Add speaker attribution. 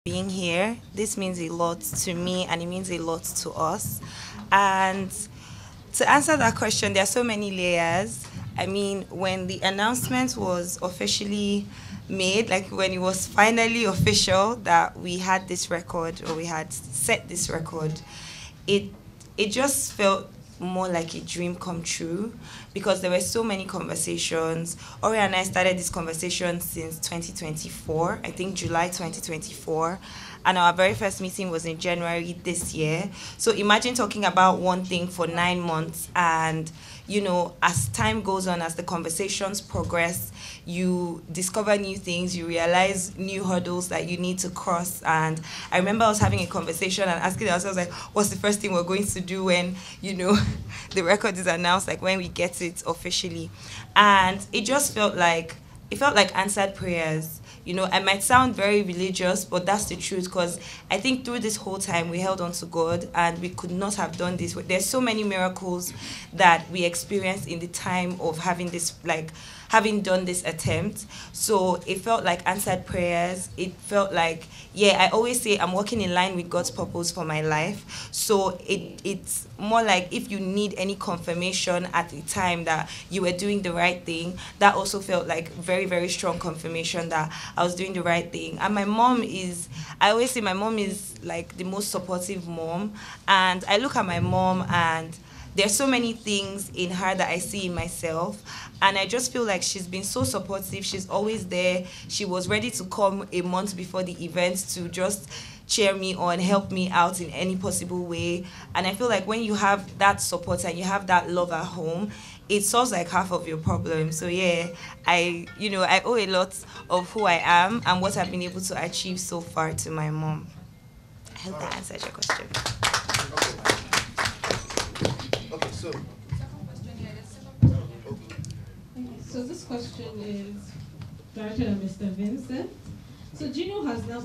Speaker 1: being here. This means a lot to me and it means a lot to us. And to answer that question, there are so many layers. I mean, when the announcement was officially made, like when it was finally official that we had this record or we had set this record, it it just felt more like a dream come true because there were so many conversations. Ori and I started this conversation since 2024, I think July 2024, and our very first meeting was in January this year. So imagine talking about one thing for 9 months, and as time goes on, as the conversations progress, you discover new things, you realize new hurdles that you need to cross. And I remember I was having a conversation and asking ourselves, like, what's the first thing we're going to do when, the record is announced, like when we get it officially. And it felt like answered prayers. I might sound very religious, but that's the truth, because I think through this whole time we held on to God and we could not have done this. There's so many miracles that we experienced in the time of having done this attempt. So it felt like answered prayers. It felt like, I always say I'm working in line with God's purpose for my life. So it's more like if you need any confirmation at the time that you were doing the right thing, that also felt like very, very strong confirmation that I was doing the right thing. And I always say my mom is like the most supportive mom. And I look at my mom and there's so many things in her that I see in myself. And I just feel like she's been so supportive. She's always there. She was ready to come a month before the event to just cheer me on, help me out in any possible way. And I feel like when you have that support and you have that love at home, it solves like half of your problem. So I owe a lot of who I am and what I've been able to achieve so far to my mom. I hope that answers your question.
Speaker 2: Okay, so.
Speaker 3: So this question is directed at Mr. Vincent. So Gino has now